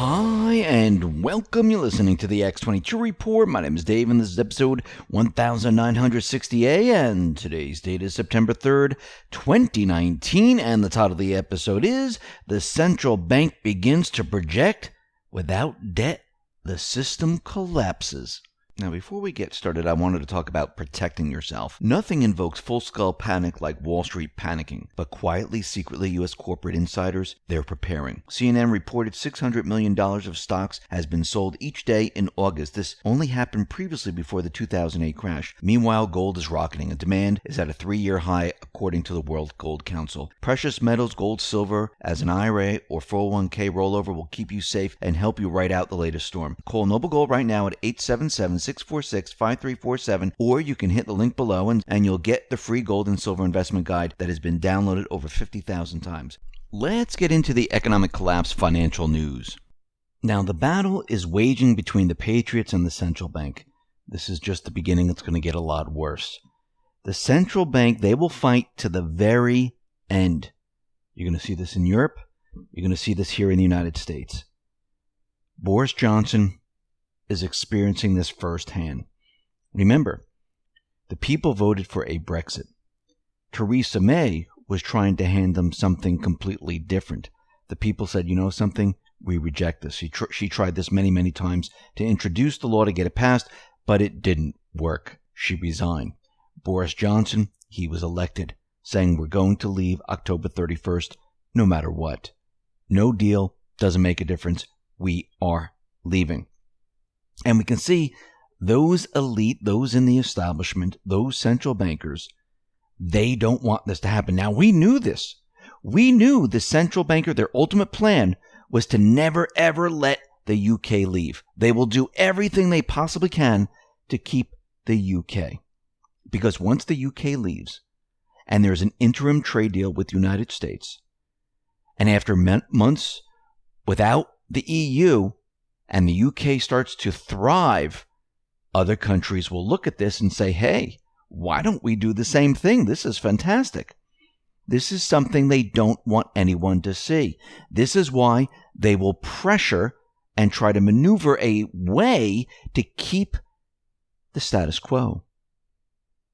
Hi, and welcome. You're listening to the X22 Report. My name is Dave, and this is episode 1960A, and today's date is September 3rd, 2019, and the title of the episode is The Central Bank Begins to Project Without Debt, the System Collapses. Now, before we get started, I wanted to talk about protecting yourself. Nothing invokes full-scale panic like Wall Street panicking, but quietly, secretly, U.S. corporate insiders, they're preparing. CNN reported $600 million of stocks has been sold each day in August. This only happened previously before the 2008 crash. Meanwhile, gold is rocketing, and demand is at a 3-year high, according to the World Gold Council. Precious metals, gold, silver, as an IRA or 401k rollover will keep you safe and help you ride out the latest storm. Call Noble Gold right now at 877-646-5347, or you can hit the link below and you'll get the free gold and silver investment guide that has been downloaded over 50,000 times. Let's get into the economic collapse financial news. Now, the battle is waging between the patriots and the central bank. This is just the beginning. It's going to get a lot worse. The central bank, they will fight to the very end. You're going to see this in Europe. You're going to see this here in the United States. Boris Johnson is experiencing this firsthand. Remember, the people voted for a Brexit. Theresa May was trying to hand them something completely different. The people said, you know something, we reject this. She tried this many, many times to introduce the law to get it passed, but it didn't work. She resigned. Boris Johnson, he was elected, saying we're going to leave October 31st no matter what. No deal, doesn't make a difference. We are leaving. And we can see those elite, those in the establishment, those central bankers, they don't want this to happen. Now, we knew this. We knew the central banker, their ultimate plan was to never, ever let the UK leave. They will do everything they possibly can to keep the UK. Because once the UK leaves, and there's an interim trade deal with the United States, and after months without the EU, and the UK starts to thrive, other countries will look at this and say, hey, why don't we do the same thing? This is fantastic. This is something they don't want anyone to see. This is why they will pressure and try to maneuver a way to keep the status quo.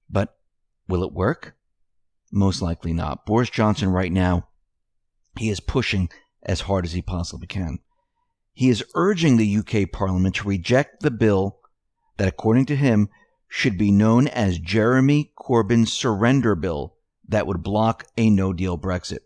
But will it work? Most likely not. Boris Johnson right now, he is pushing as hard as he possibly can. He is urging the UK Parliament to reject the bill that, according to him, should be known as Jeremy Corbyn's surrender bill that would block a no-deal Brexit.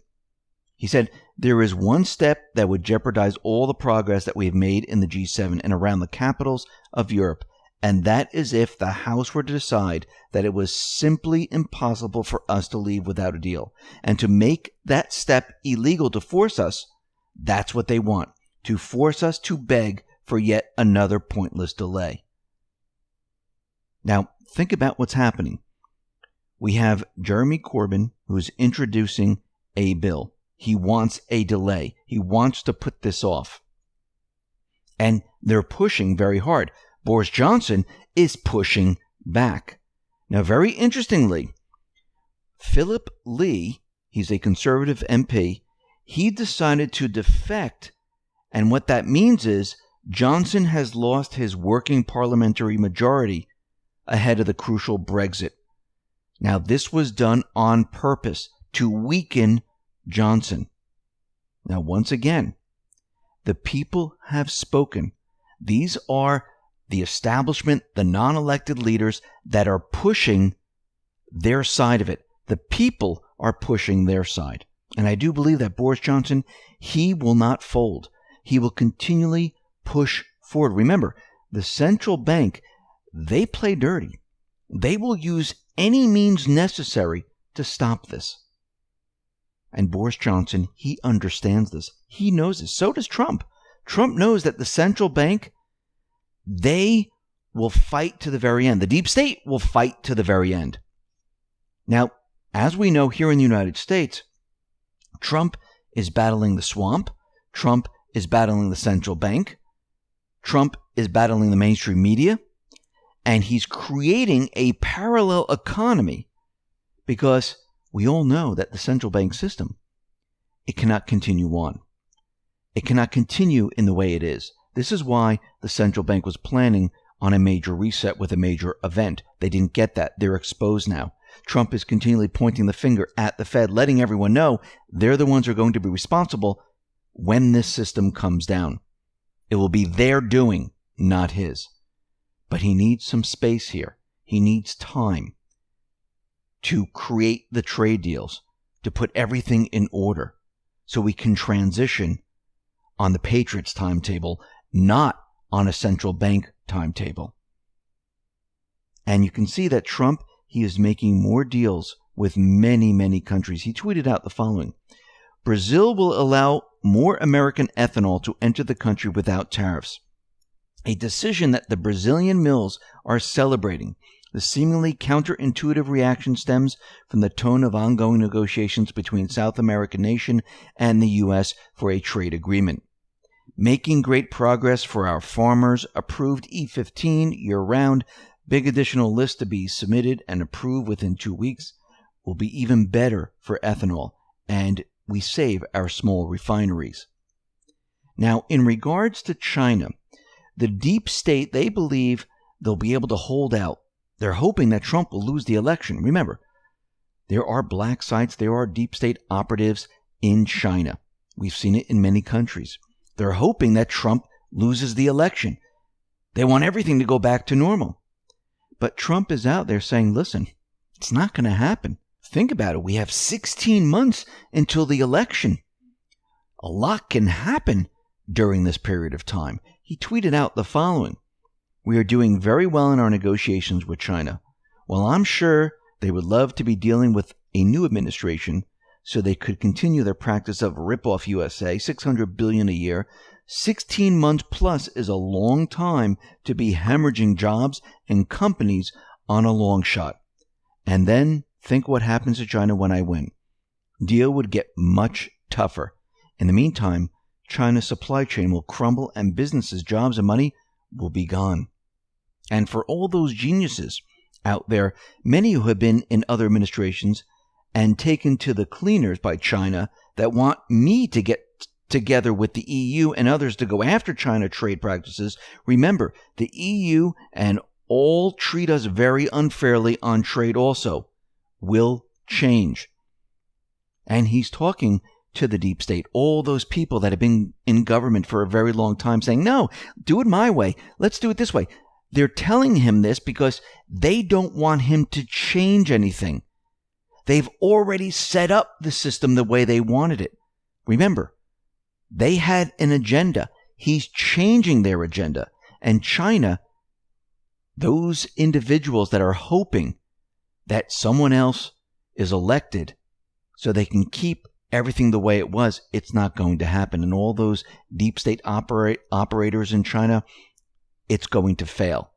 He said, there is one step that would jeopardize all the progress that we have made in the G7 and around the capitals of Europe, and that is if the House were to decide that it was simply impossible for us to leave without a deal. And to make that step illegal to force us, that's what they want. To force us to beg for yet another pointless delay. Now, think about what's happening. We have Jeremy Corbyn, who is introducing a bill. He wants a delay. He wants to put this off. And they're pushing very hard. Boris Johnson is pushing back. Now, very interestingly, Philip Lee, he's a Conservative MP, he decided to defect. And what that means is Johnson has lost his working parliamentary majority ahead of the crucial Brexit. Now, this was done on purpose to weaken Johnson. Now, once again, the people have spoken. These are the establishment, the non-elected leaders that are pushing their side of it. The people are pushing their side. And I do believe that Boris Johnson, he will not fold. He will continually push forward. Remember, the central bank, they play dirty. They will use any means necessary to stop this. And Boris Johnson, he understands this. He knows this. So does Trump. Trump knows that the central bank, they will fight to the very end. The deep state will fight to the very end. Now, as we know here in the United States, Trump is battling the swamp. Trump is battling the central bank. Trump is battling the mainstream media. And he's creating a parallel economy because we all know that the central bank system, it cannot continue on. It cannot continue in the way it is. This is why the central bank was planning on a major reset with a major event. They didn't get that. They're exposed now. Trump is continually pointing the finger at the Fed, letting everyone know they're the ones who are going to be responsible when this system comes down. It will be their doing, not his. But he needs some space here. He needs time to create the trade deals, to put everything in order so we can transition on the patriots' timetable, not on a central bank timetable. And you can see that Trump, he is making more deals with many, many countries. He tweeted out the following: Brazil will allow more American ethanol to enter the country without tariffs. A decision that the Brazilian mills are celebrating. The seemingly counterintuitive reaction stems from the tone of ongoing negotiations between South American nation and the U.S. for a trade agreement. Making great progress for our farmers. Approved E15 year-round. Big additional list to be submitted and approved within 2 weeks. Will be even better for ethanol, and we save our small refineries. Now, in regards to China, the deep state, they believe they'll be able to hold out. They're hoping that Trump will lose the election. Remember, there are black sites, there are deep state operatives in China. We've seen it in many countries. They're hoping that Trump loses the election. They want everything to go back to normal. But Trump is out there saying, listen, it's not going to happen. Think about it. We have 16 months until the election. A lot can happen during this period of time. He tweeted out the following: We are doing very well in our negotiations with China. While I'm sure they would love to be dealing with a new administration so they could continue their practice of rip-off USA, $600 billion a year, 16 months plus is a long time to be hemorrhaging jobs and companies on a long shot. And then think what happens to China when I win. Deal would get much tougher. In the meantime, China's supply chain will crumble and businesses, jobs, and money will be gone. And for all those geniuses out there, many who have been in other administrations and taken to the cleaners by China that want me to get together with the EU and others to go after China trade practices, remember, the EU and all treat us very unfairly on trade also, will change. And he's talking to the deep state, all those people that have been in government for a very long time saying, no, do it my way. Let's do it this way. They're telling him this because they don't want him to change anything. They've already set up the system the way they wanted it. Remember, they had an agenda. He's changing their agenda. And China, those individuals that are hoping that someone else is elected so they can keep everything the way it was, it's not going to happen. And all those deep state operators in China, it's going to fail.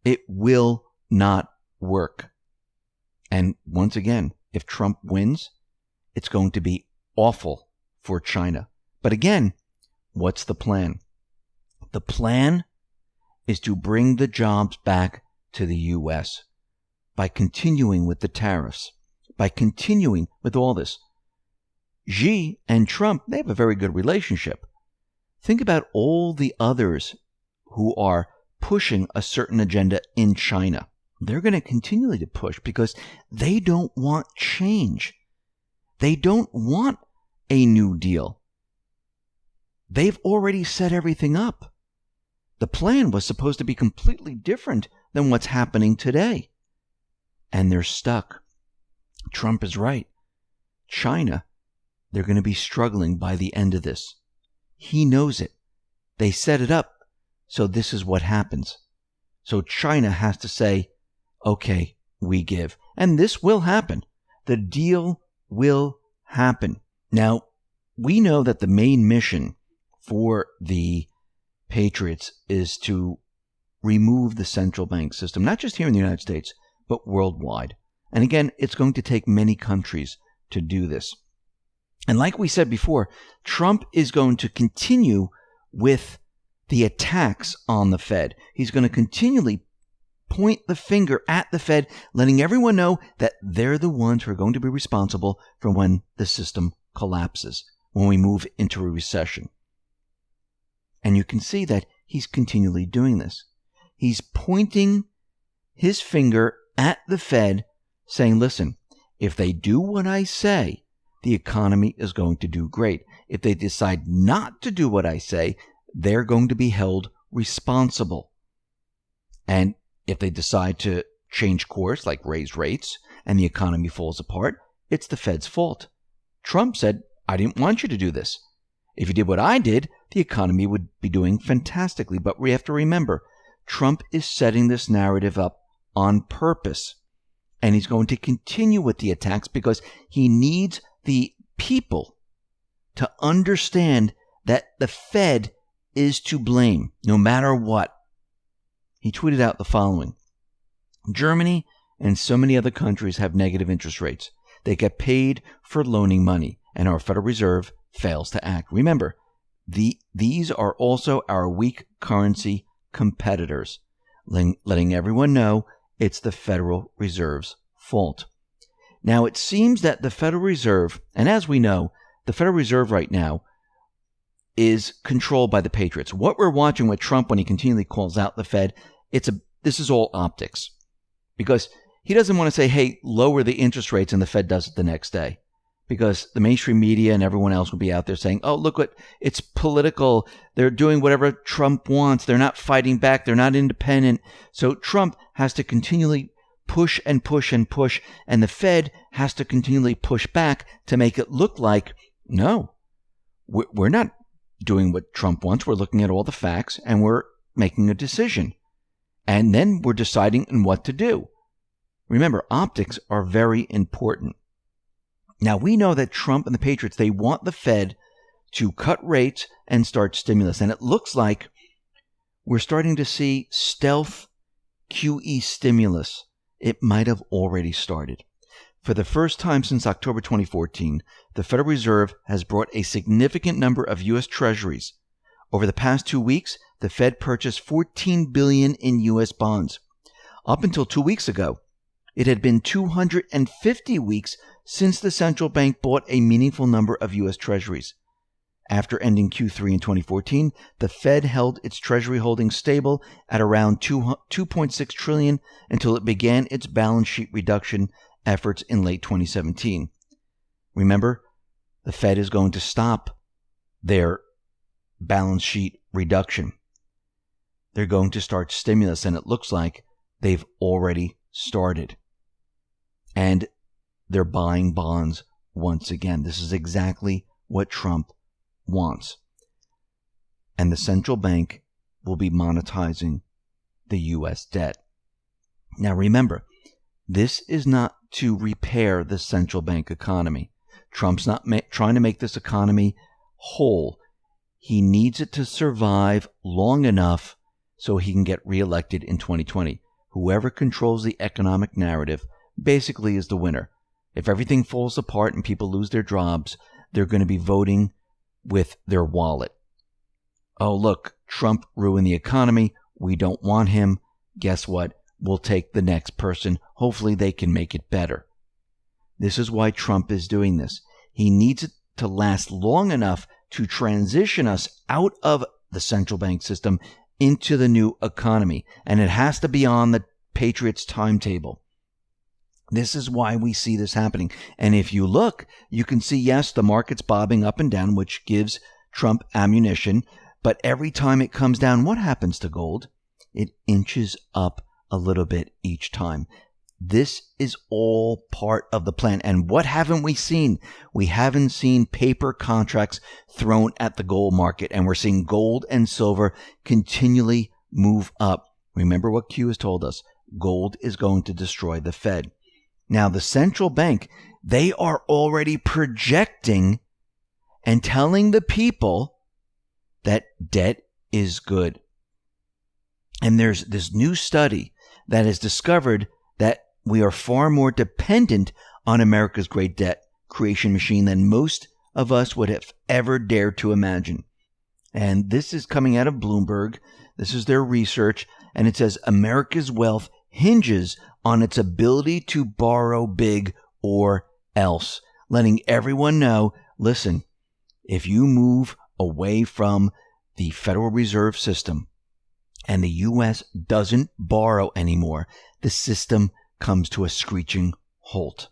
It will not work. And once again, if Trump wins, it's going to be awful for China. But again, what's the plan? The plan is to bring the jobs back to the U.S. by continuing with the tariffs, by continuing with all this. Xi and Trump, they have a very good relationship. Think about all the others who are pushing a certain agenda in China. They're going to continually to push because they don't want change. They don't want a new deal. They've already set everything up. The plan was supposed to be completely different than what's happening today. And they're stuck. Trump is right. China, they're going to be struggling by the end of this. He knows it. They set it up, so this is what happens. So China has to say, okay, we give. And this will happen. The deal will happen. Now, we know that the main mission for the patriots is to remove the central bank system, not just here in the United States, but worldwide. And again, it's going to take many countries to do this. And like we said before, Trump is going to continue with the attacks on the Fed. He's going to continually point the finger at the Fed, letting everyone know that they're the ones who are going to be responsible for when the system collapses, when we move into a recession. And you can see that he's continually doing this. He's pointing his finger at the Fed, saying, listen, if they do what I say, the economy is going to do great. If they decide not to do what I say, they're going to be held responsible. And if they decide to change course, like raise rates, and the economy falls apart, it's the Fed's fault. Trump said, I didn't want you to do this. If you did what I did, the economy would be doing fantastically. But we have to remember, Trump is setting this narrative up on purpose. And he's going to continue with the attacks because he needs the people to understand that the Fed is to blame, no matter what. He tweeted out the following. Germany and so many other countries have negative interest rates. They get paid for loaning money, and our Federal Reserve fails to act. Remember, these are also our weak currency competitors, letting everyone know it's the Federal Reserve's fault. Now, it seems that the Federal Reserve, and as we know, the Federal Reserve right now is controlled by the patriots. What we're watching with Trump when he continually calls out the Fed, this is all optics. Because he doesn't want to say, hey, lower the interest rates, and the Fed does it the next day. Because the mainstream media and everyone else will be out there saying, oh, look what, it's political. They're doing whatever Trump wants. They're not fighting back. They're not independent. So Trump has to continually push and push and push, and the Fed has to continually push back to make it look like, no, we're not doing what Trump wants. We're looking at all the facts, and we're making a decision. And then we're deciding on what to do. Remember, optics are very important. Now, we know that Trump and the patriots, they want the Fed to cut rates and start stimulus. And it looks like we're starting to see stealth QE stimulus. It might have already started. For the first time since October 2014, the Federal Reserve has bought a significant number of U.S. Treasuries. Over the past 2 weeks, the Fed purchased $14 billion in U.S. bonds. Up until 2 weeks ago, it had been 250 weeks since the central bank bought a meaningful number of U.S. Treasuries. After ending Q3 in 2014, the Fed held its Treasury holdings stable at around $2.6 trillion until it began its balance sheet reduction efforts in late 2017. Remember, the Fed is going to stop their balance sheet reduction. They're going to start stimulus, and it looks like they've already started. And they're buying bonds once again. This is exactly what Trump wants. And the central bank will be monetizing the U.S. debt. Now remember, this is not to repair the central bank economy. Trump's not trying to make this economy whole. He needs it to survive long enough so he can get reelected in 2020. Whoever controls the economic narrative basically is the winner. If everything falls apart and people lose their jobs, they're going to be voting with their wallet. Oh, look, Trump ruined the economy. We don't want him. Guess what? We'll take the next person. Hopefully they can make it better. This is why Trump is doing this. He needs it to last long enough to transition us out of the central bank system into the new economy. And it has to be on the Patriots' timetable. This is why we see this happening. And if you look, you can see, yes, the market's bobbing up and down, which gives Trump ammunition. But every time it comes down, what happens to gold? It inches up a little bit each time. This is all part of the plan. And what haven't we seen? We haven't seen paper contracts thrown at the gold market. And we're seeing gold and silver continually move up. Remember what Q has told us. Gold is going to destroy the Fed. Now, the central bank, they are already projecting and telling the people that debt is good. And there's this new study that has discovered that we are far more dependent on America's great debt creation machine than most of us would have ever dared to imagine. And this is coming out of Bloomberg. This is their research. And it says America's wealth hinges on its ability to borrow big or else, letting everyone know, listen, if you move away from the Federal Reserve System and the U.S. doesn't borrow anymore, the system comes to a screeching halt.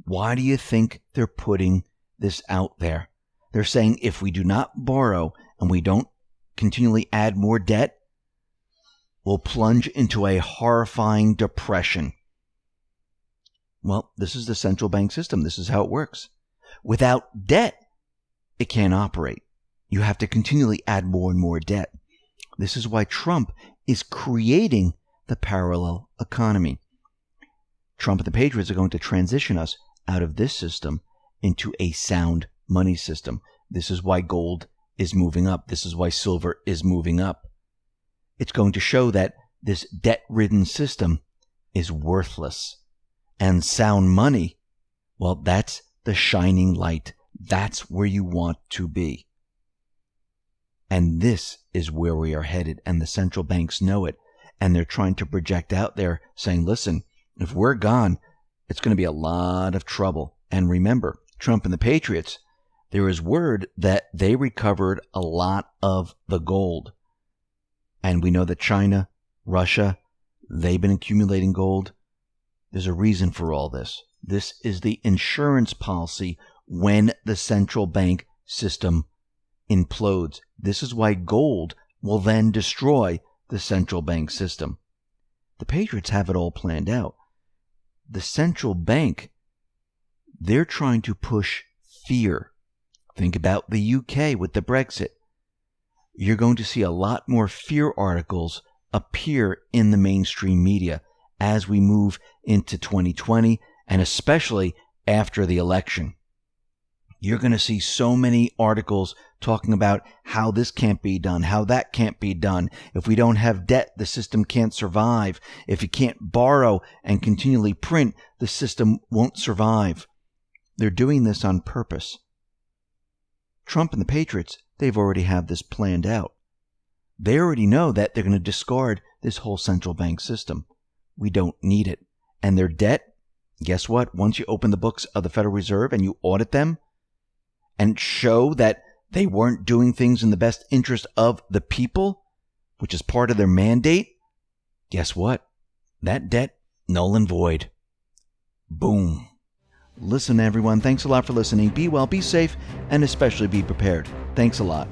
Why do you think they're putting this out there? They're saying if we do not borrow and we don't continually add more debt, we'll plunge into a horrifying depression. Well, this is the central bank system. This is how it works. Without debt, it can't operate. You have to continually add more and more debt. This is why Trump is creating the parallel economy. Trump and the patriots are going to transition us out of this system into a sound money system. This is why gold is moving up. This is why silver is moving up. It's going to show that this debt-ridden system is worthless. And sound money, well, that's the shining light. That's where you want to be. And this is where we are headed, and the central banks know it. And they're trying to project out there saying, listen, if we're gone, it's going to be a lot of trouble. And remember, Trump and the patriots, there is word that they recovered a lot of the gold. And we know that China, Russia, they've been accumulating gold. There's a reason for all this. This is the insurance policy when the central bank system implodes. This is why gold will then destroy the central bank system. The patriots have it all planned out. The central bank, they're trying to push fear. Think about the UK with the Brexit. You're going to see a lot more fear articles appear in the mainstream media as we move into 2020, and especially after the election. You're going to see so many articles talking about how this can't be done, how that can't be done. If we don't have debt, the system can't survive. If you can't borrow and continually print, the system won't survive. They're doing this on purpose. Trump and the patriots, they've already have this planned out. They already know that they're going to discard this whole central bank system. We don't need it. And their debt, guess what? Once you open the books of the Federal Reserve and you audit them and show that they weren't doing things in the best interest of the people, which is part of their mandate, guess what? That debt, null and void. Boom. Listen, everyone, thanks a lot for listening. Be well, be safe, and especially be prepared. Thanks a lot.